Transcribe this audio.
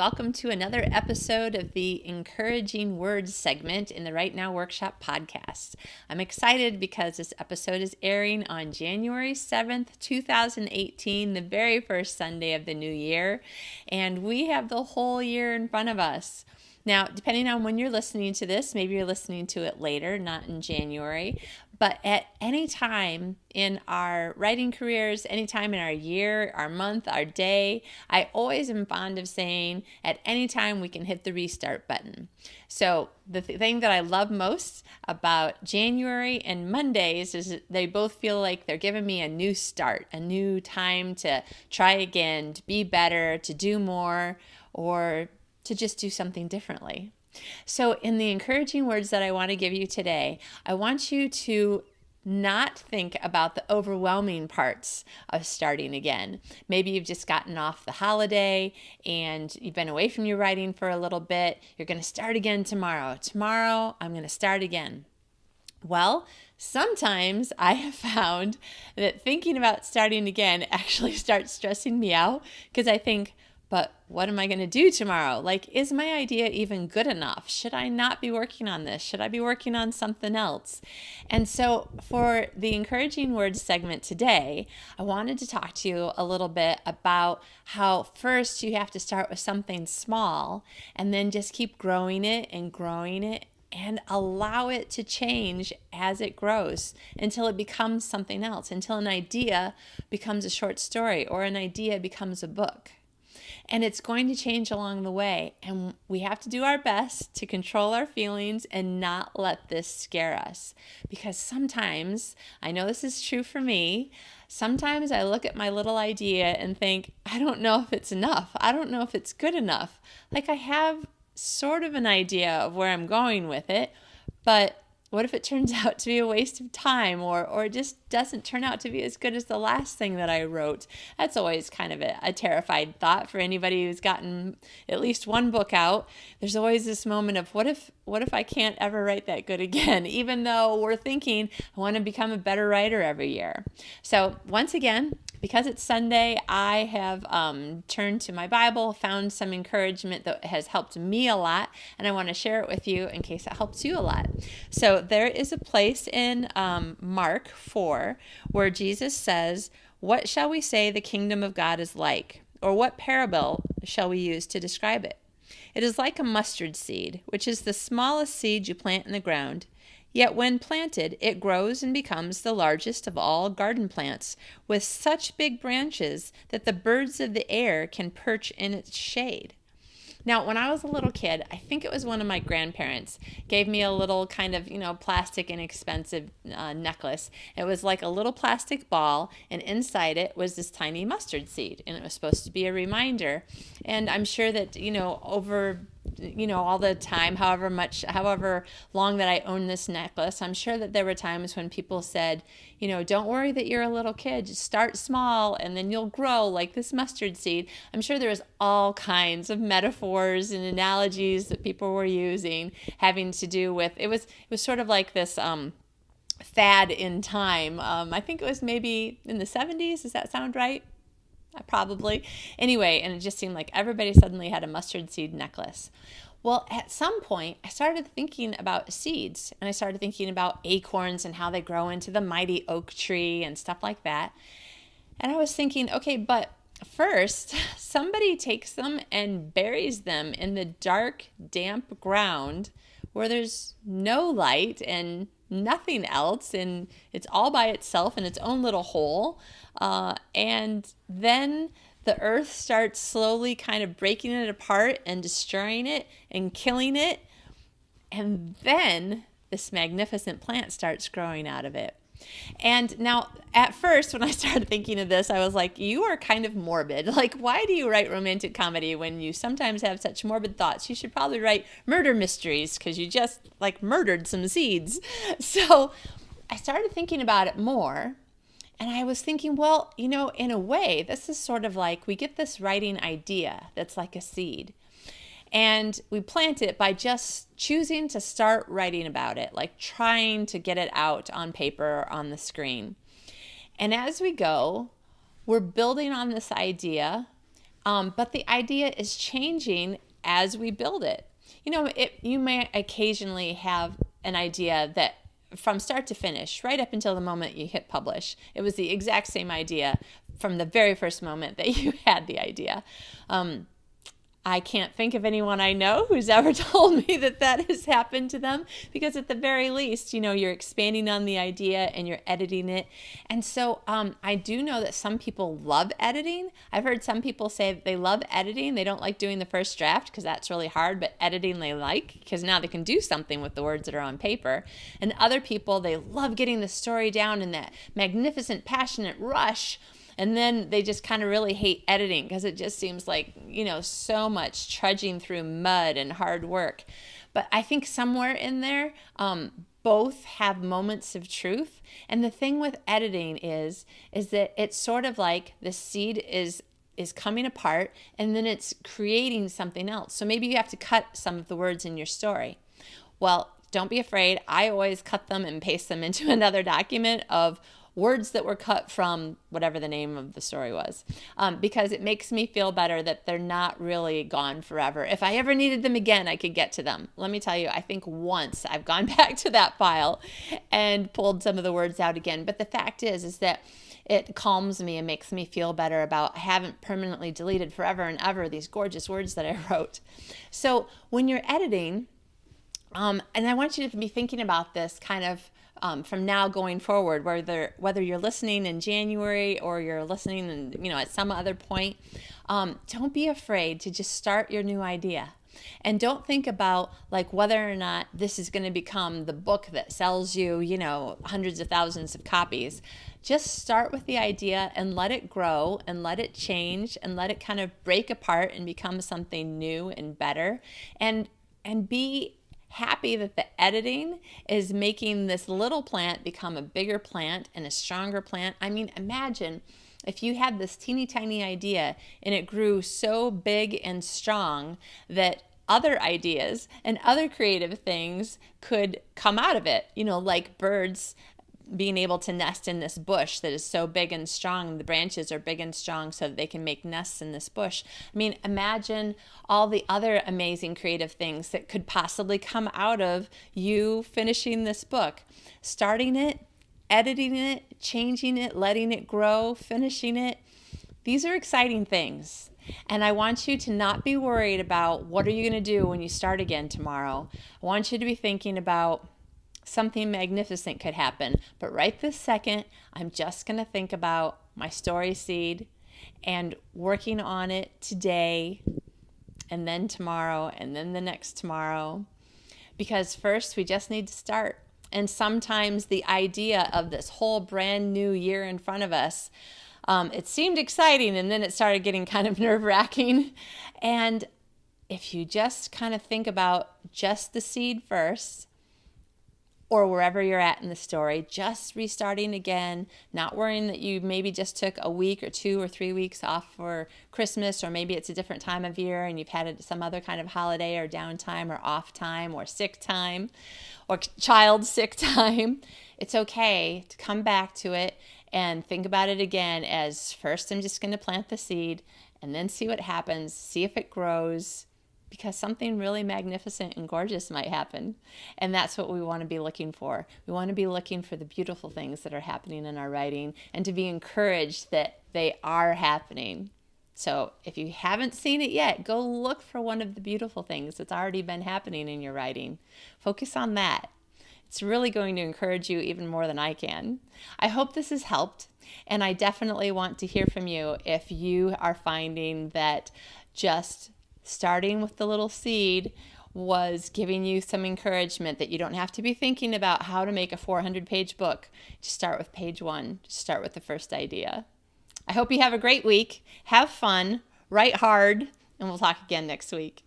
welcome to another episode of the Encouraging Words segment in the Right Now Workshop podcast. I'm excited because this episode is airing on January 7th, 2018, the very first Sunday of the new year, and we have the whole year in front of us. Now, depending on when you're listening to this, maybe you're listening to it later, not in January, but at any time in our writing careers, any time in our year, our month, our day, I always am fond of saying at any time we can hit the restart button. So the thing that I love most about January and Mondays is that they both feel like they're giving me a new start, a new time to try again, to be better, to do more, or to just do something differently. So in the encouraging words that I want to give you today, I want you to not think about the overwhelming parts of starting again. Maybe you've just gotten off the holiday and you've been away from your writing for a little bit. You're going to start again tomorrow. Tomorrow, I'm going to start again. Well, sometimes I have found that thinking about starting again actually starts stressing me out because I think, but what am I going to do tomorrow? Like, is my idea even good enough? Should I not be working on this? Should I be working on something else? And so for the Encouraging Words segment today, I wanted to talk to you a little bit about how first you have to start with something small and then just keep growing it and allow it to change as it grows until it becomes something else, until an idea becomes a short story or an idea becomes a book. And it's going to change along the way. And we have to do our best to control our feelings and not let this scare us. Because sometimes, I know this is true for me, sometimes I look at my little idea and think, I don't know if it's enough. I don't know if it's good enough. Like I have sort of an idea of where I'm going with it, but what if it turns out to be a waste of time or it just doesn't turn out to be as good as the last thing that I wrote? That's always kind of a terrified thought for anybody who's gotten at least one book out. There's always this moment of what if I can't ever write that good again, even though we're thinking I want to become a better writer every year. So once again, because it's Sunday, I have turned to my Bible, found some encouragement that has helped me a lot, and I want to share it with you in case it helps you a lot. So there is a place in Mark 4 where Jesus says, "What shall we say the kingdom of God is like? Or what parable shall we use to describe it? It is like a mustard seed, which is the smallest seed you plant in the ground. Yet when planted, it grows and becomes the largest of all garden plants, with such big branches that the birds of the air can perch in its shade." Now, when I was a little kid, I think it was one of my grandparents gave me a little kind of, plastic inexpensive necklace. It was like a little plastic ball, and inside it was this tiny mustard seed, and it was supposed to be a reminder. And I'm sure that, over all the time, however long that I owned this necklace, I'm sure that there were times when people said, don't worry that you're a little kid, just start small and then you'll grow like this mustard seed. I'm sure there was all kinds of metaphors and analogies that people were using having to do with, it was sort of like this fad in time. I think it was maybe in the 70s. Does that sound right? Probably. Anyway, and it just seemed like everybody suddenly had a mustard seed necklace. Well, at some point, I started thinking about seeds, and I started thinking about acorns and how they grow into the mighty oak tree and stuff like that. And I was thinking, okay, but first, somebody takes them and buries them in the dark, damp ground where there's no light and nothing else, and it's all by itself in its own little hole. And then the earth starts slowly kind of breaking it apart and destroying it and killing it. And then this magnificent plant starts growing out of it. And now, at first, when I started thinking of this, I was like, you are kind of morbid. Like, why do you write romantic comedy when you sometimes have such morbid thoughts? You should probably write murder mysteries because you just, murdered some seeds. So I started thinking about it more. And I was thinking, well, in a way, this is sort of like we get this writing idea that's like a seed. And we plant it by just choosing to start writing about it, like trying to get it out on paper or on the screen. And as we go, we're building on this idea But the idea is changing as we build it. You may occasionally have an idea that from start to finish, right up until the moment you hit publish, it was the exact same idea from the very first moment that you had the idea. I can't think of anyone I know who's ever told me that has happened to them, because at the very least, you're expanding on the idea and you're editing it. And so I do know that some people love editing. I've heard some people say that they love editing. They don't like doing the first draft because that's really hard, but editing they like because now they can do something with the words that are on paper. And other people, they love getting the story down in that magnificent, passionate rush. And then they just kind of really hate editing because it just seems like, so much trudging through mud and hard work. But I think somewhere in there, both have moments of truth. And the thing with editing is that it's sort of like the seed is coming apart and then it's creating something else. So maybe you have to cut some of the words in your story. Well, don't be afraid. I always cut them and paste them into another document of words that were cut from whatever the name of the story was, because it makes me feel better that they're not really gone forever. If I ever needed them again, I could get to them. Let me tell you, I think once I've gone back to that file and pulled some of the words out again. But the fact is that it calms me and makes me feel better about I haven't permanently deleted forever and ever these gorgeous words that I wrote. So when you're editing, and I want you to be thinking about this kind of from now going forward, whether you're listening in January or you're listening in, at some other point, don't be afraid to just start your new idea. And don't think about whether or not this is going to become the book that sells you, hundreds of thousands of copies. Just start with the idea and let it grow and let it change and let it kind of break apart and become something new and better. And be happy that the editing is making this little plant become a bigger plant and a stronger plant. I mean, imagine if you had this teeny tiny idea and it grew so big and strong that other ideas and other creative things could come out of it, like birds being able to nest in this bush that is so big and strong. The branches are big and strong so that they can make nests in this bush. I mean, imagine all the other amazing creative things that could possibly come out of you finishing this book. Starting it, editing it, changing it, letting it grow, finishing it. These are exciting things. And I want you to not be worried about what are you going to do when you start again tomorrow. I want you to be thinking about something magnificent could happen. But right this second, I'm just going to think about my story seed and working on it today and then tomorrow and then the next tomorrow. Because first, we just need to start. And sometimes the idea of this whole brand new year in front of us, it seemed exciting and then it started getting kind of nerve-wracking. And if you just kind of think about just the seed first, or wherever you're at in the story, just restarting again, not worrying that you maybe just took a week or 2 or 3 weeks off for Christmas, or maybe it's a different time of year and you've had some other kind of holiday or downtime or off time or sick time or child sick time. It's okay to come back to it and think about it again as first I'm just going to plant the seed and then see what happens, see if it grows, because something really magnificent and gorgeous might happen. And that's what we want to be looking for. We want to be looking for the beautiful things that are happening in our writing and to be encouraged that they are happening. So if you haven't seen it yet, go look for one of the beautiful things that's already been happening in your writing. Focus on that. It's really going to encourage you even more than I can. I hope this has helped, and I definitely want to hear from you if you are finding that just starting with the little seed was giving you some encouragement, that you don't have to be thinking about how to make a 400-page book. Just start with page 1. Just start with the first idea. I hope you have a great week. Have fun, write hard, and we'll talk again next week.